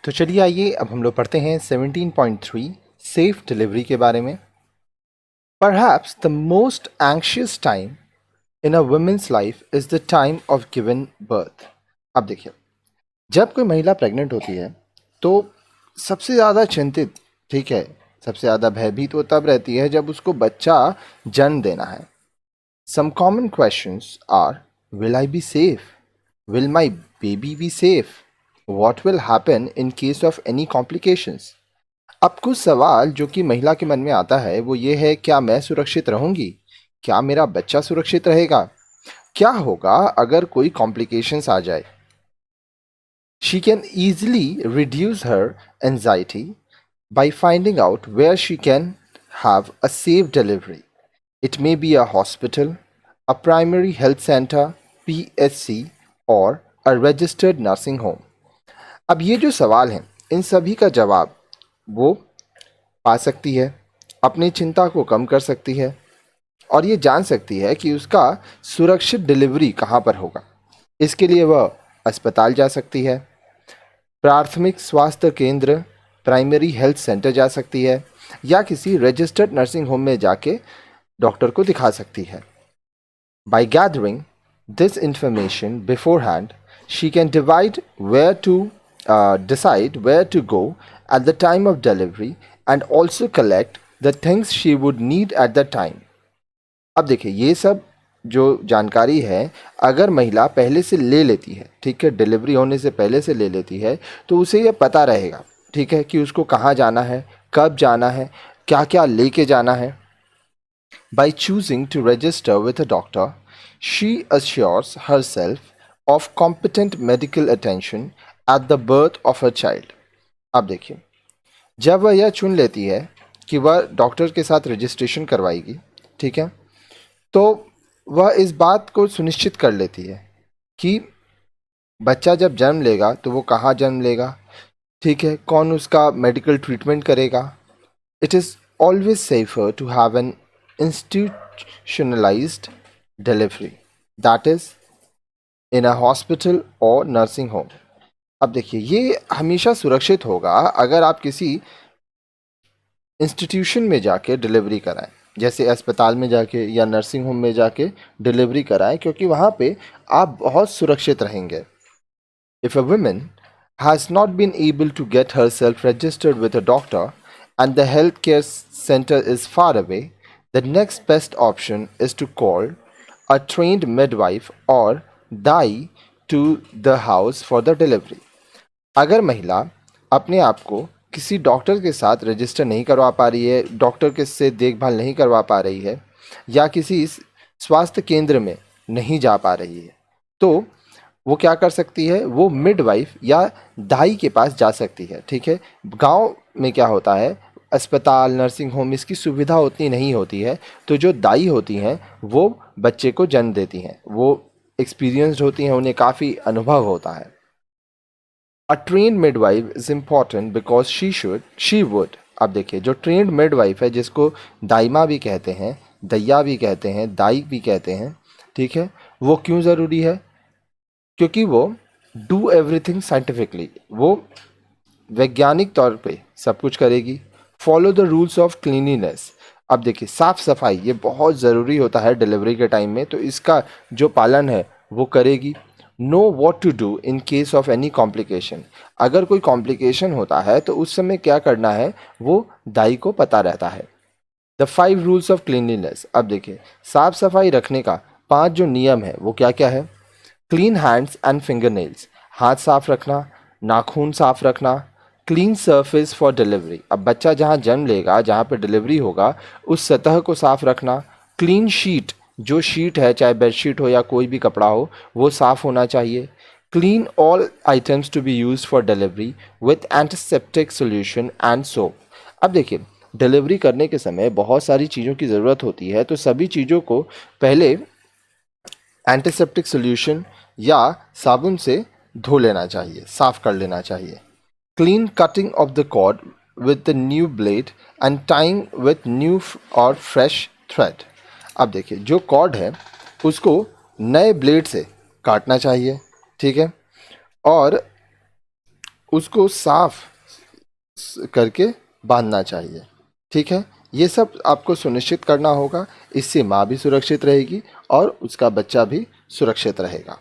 तो चलिए आइए अब हम लोग पढ़ते हैं 17.3 सेफ डिलीवरी के बारे में। Perhaps the most anxious time in a woman's life is the time of giving birth। अब देखिए, जब कोई महिला प्रेग्नेंट होती है तो सबसे ज़्यादा चिंतित, ठीक है, सबसे ज़्यादा भयभीत वो तब रहती है जब उसको बच्चा जन्म देना है। Some common questions are, will I be safe? Will my baby be safe? What will happen in case of any complications? अब कुछ सवाल जो कि महिला के मन में आता है वो ये है, क्या मैं सुरक्षित रहूंगी? क्या मेरा बच्चा सुरक्षित रहेगा? क्या होगा अगर कोई कॉम्प्लिकेशंस आ जाए? She can easily reduce her anxiety by finding out where she can have a safe delivery. It may be a hospital, a primary health center, PHC, और a registered nursing home. अब ये जो सवाल हैं इन सभी का जवाब वो पा सकती है, अपनी चिंता को कम कर सकती है और ये जान सकती है कि उसका सुरक्षित डिलीवरी कहाँ पर होगा। इसके लिए वह अस्पताल जा सकती है, प्राथमिक स्वास्थ्य केंद्र, प्राइमरी हेल्थ सेंटर जा सकती है या किसी रजिस्टर्ड नर्सिंग होम में जाके डॉक्टर को दिखा सकती है। By gathering this information beforehand, she can decide where to go at the time of delivery and also collect the things she would need at the time. अब देखिए, ये सब जो जानकारी है अगर महिला पहले से ले लेती है, ठीक है, डिलीवरी होने से पहले से ले लेती है तो उसे ये पता रहेगा, ठीक है, कि उसको कहाँ जाना है, कब जाना है, क्या क्या लेके जाना है। By choosing to register with a doctor, she assures herself of competent medical attention at the birth of her child. अब देखिए, जब वह यह चुन लेती है कि वह डॉक्टर के साथ रजिस्ट्रेशन करवाएगी, ठीक है, तो वह इस बात को सुनिश्चित कर लेती है कि बच्चा जब जन्म लेगा तो वो कहाँ जन्म लेगा, ठीक है, कौन उसका मेडिकल ट्रीटमेंट करेगा। It is always safer to have an institutionalized delivery, that is in a hospital or nursing home। अब देखिए, ये हमेशा सुरक्षित होगा अगर आप किसी इंस्टीट्यूशन में जाके डिलीवरी कराएं, जैसे अस्पताल में जाके या नर्सिंग होम में जाके डिलीवरी कराएं, क्योंकि वहाँ पे आप बहुत सुरक्षित रहेंगे। If a woman has not been able to get herself registered with a doctor and the healthcare center is far away, the next best option is to call a trained midwife or Dai to the house for the delivery। अगर महिला अपने आप को किसी doctor के साथ register नहीं करवा पा रही है, डॉक्टर के से देखभाल नहीं करवा पा रही है या किसी स्वास्थ्य केंद्र में नहीं जा पा रही है, तो वो क्या कर सकती है, वो मिडवाइफ या दाई के पास जा सकती है, ठीक है। गांव में क्या होता है, अस्पताल, नर्सिंग होम, इसकी सुविधा उतनी नहीं होती है, तो जो दाई होती हैं वो बच्चे को जन्म देती हैं, वो एक्सपीरियंस्ड होती हैं, उन्हें काफ़ी अनुभव होता है। अ train midwife is important because she would. अब देखिए, जो ट्रेंड मिडवाइफ है, जिसको दाइमा भी कहते हैं, दैया भी कहते हैं, दाई भी कहते हैं, ठीक है, वो क्यों ज़रूरी है? क्योंकि वो डू एवरीथिंग साइंटिफिकली, वो वैज्ञानिक तौर पे सब कुछ करेगी। Follow the rules of cleanliness. अब देखिए, साफ सफाई ये बहुत ज़रूरी होता है डिलीवरी के टाइम में, तो इसका जो पालन है वो करेगी। Know what to do in case of any complication. अगर कोई कॉम्प्लिकेशन होता है तो उस समय क्या करना है वो दाई को पता रहता है। The 5 rules of cleanliness. अब देखिए, साफ सफाई रखने का 5 जो नियम है वो क्या क्या है? Clean hands and finger nails, हाथ साफ रखना, नाखून साफ रखना। Clean surface for delivery. अब बच्चा जहाँ जन्म लेगा, जहाँ पे डिलीवरी होगा, उस सतह को साफ रखना। क्लीन शीट, जो शीट है, चाहे बेडशीट हो या कोई भी कपड़ा हो, वो साफ होना चाहिए। Clean all items to be use for delivery with antiseptic solution and soap. अब देखिए, डिलीवरी करने के समय बहुत सारी चीज़ों की ज़रूरत होती है, तो सभी चीज़ों को पहले एंटीसेप्टिक सोल्यूशन या साबुन से धो लेना चाहिए, साफ कर लेना चाहिए। Clean cutting of the cord with the new blade and tying with new और फ्रेश थ्रेड। अब देखिए, जो कॉर्ड है उसको नए ब्लेड से काटना चाहिए, ठीक है, और उसको साफ करके बांधना चाहिए। ठीक है, ये सब आपको सुनिश्चित करना होगा। इससे माँ भी सुरक्षित रहेगी और उसका बच्चा भी सुरक्षित रहेगा।